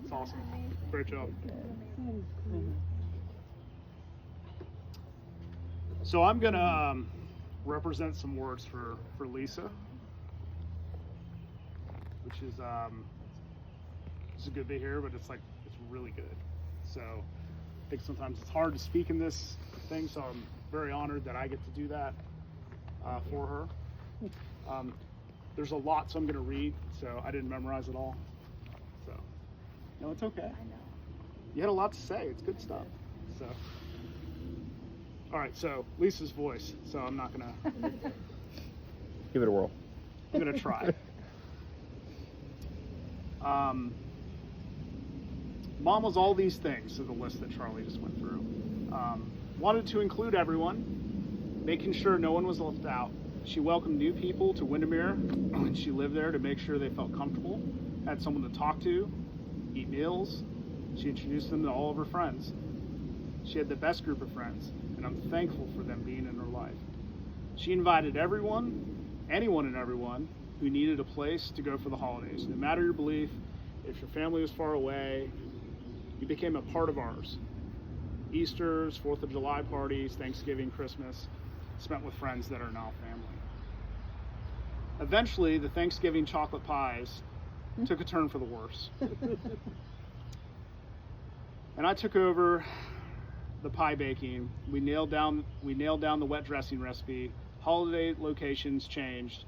It's awesome. Great job. So I'm gonna represent some words for Lisa, which is it's good to hear, but it's really good. So I think sometimes it's hard to speak in this thing, so I'm very honored that I get to do that for her. There's a lot, so I'm gonna read. So I didn't memorize it all. So no, it's okay. I know. You had a lot to say. It's good stuff. So. All right, so Lisa's voice, so I'm not gonna give it a whirl. I'm gonna try. Mom was all these things, so the list that Charlie just went through. Wanted to include everyone, making sure no one was left out. She welcomed new people to Windermere when she lived there to make sure they felt comfortable, had someone to talk to, eat meals. She introduced them to all of her friends. She had the best group of friends, and I'm thankful for them being in her life. She invited anyone and everyone who needed a place to go for the holidays. No matter your belief, if your family was far away, you became a part of ours. Easters, 4th of July parties, Thanksgiving, Christmas, spent with friends that are now family. Eventually, the Thanksgiving chocolate pies took a turn for the worse. And I took over the pie baking. We nailed down the wet dressing recipe. Holiday locations changed,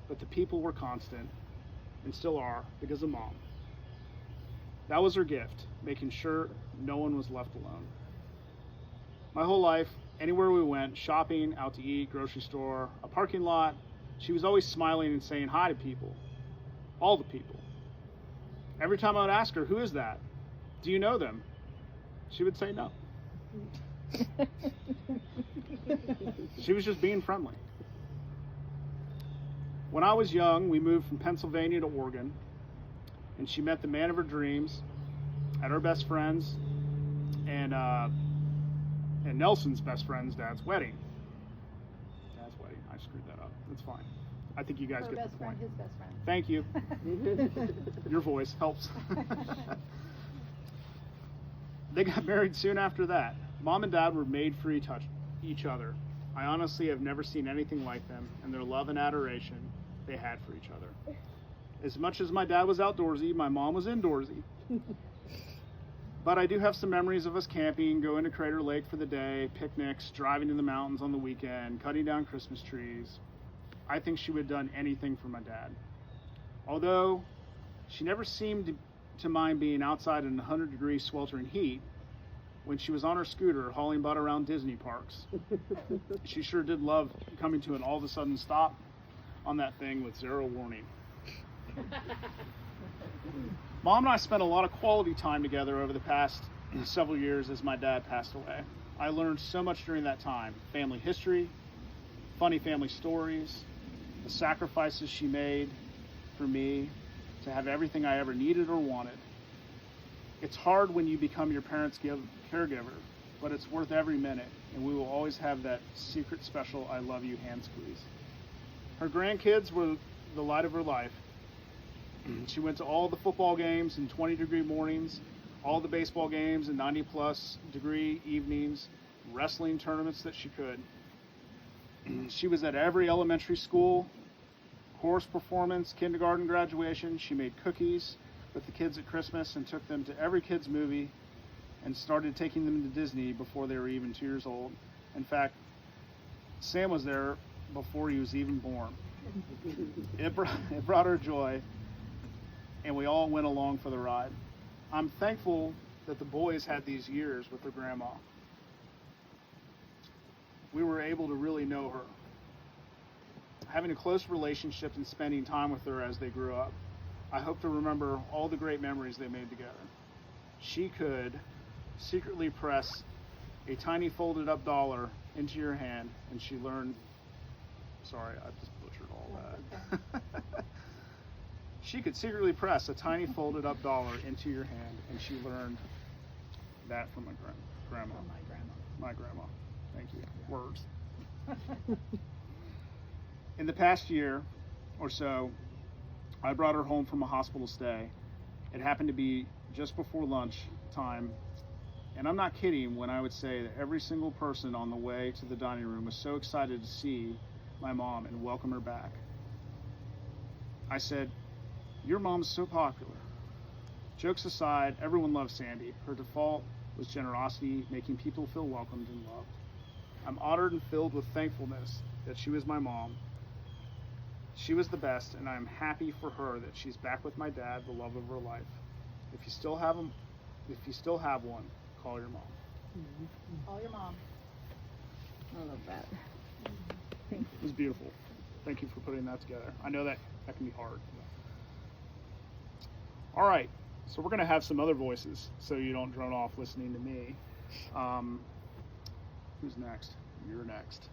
but the people were constant and still are because of Mom. That was her gift, making sure no one was left alone. My whole life, anywhere we went, shopping, out to eat, grocery store, a parking lot, she was always smiling and saying hi to people. All the people. Every time I would ask her, "Who is that? Do you know them?" She would say no. She was just being friendly. When I was young, we moved from Pennsylvania to Oregon, and she met the man of her dreams at her best friend's and Nelson's best friend's dad's wedding. Dad's wedding. I screwed that up. That's fine. I think you guys get the point. His best friend. Thank you. Your voice helps. They got married soon after that. Mom and Dad were made for each other. I honestly have never seen anything like them and their love and adoration they had for each other. As much as my dad was outdoorsy, my mom was indoorsy. But I do have some memories of us camping, going to Crater Lake for the day, picnics, driving to the mountains on the weekend, cutting down Christmas trees. I think she would have done anything for my dad. Although she never seemed to mind being outside in 100-degree sweltering heat, when she was on her scooter hauling butt around Disney parks, she sure did love coming to an all-of-a-sudden stop on that thing with zero warning. Mom and I spent a lot of quality time together over the past several years as my dad passed away. I learned so much during that time. Family history, funny family stories, the sacrifices she made for me to have everything I ever needed or wanted. It's hard when you become your parents' caregiver, but it's worth every minute, and we will always have that secret special I love you hand squeeze. Her grandkids were the light of her life. She went to all the football games in 20-degree mornings, all the baseball games in 90-plus degree evenings, wrestling tournaments that she could. She was at every elementary school, course performance, kindergarten graduation. She made cookies with the kids at Christmas and took them to every kid's movie and started taking them to Disney before they were even 2 years old. In fact, Sam was there before he was even born. It brought her joy, and we all went along for the ride. I'm thankful that the boys had these years with their grandma. We were able to really know her, having a close relationship and spending time with her as they grew up. I hope to remember all the great memories they made together. She could secretly press a tiny folded up dollar into your hand, and she learned, sorry, I just butchered all that. She could secretly press a tiny folded up dollar into your hand, and she learned that from my grandma. From my grandma. My grandma. Thank you. Words. In the past year or so, I brought her home from a hospital stay. It happened to be just before lunch time, and I'm not kidding when I would say that every single person on the way to the dining room was so excited to see my mom and welcome her back. I said, "Your mom's so popular." Jokes aside, everyone loves Sandy. Her default was generosity, making people feel welcomed and loved. I'm honored and filled with thankfulness that she was my mom. She was the best, and I'm happy for her that she's back with my dad, the love of her life. If you still have one, call your mom. Call your mom. I love that. It was beautiful. Thank you for putting that together. I know that can be hard. All right, so we're gonna have some other voices, so you don't drone off listening to me. Who's next? You're next.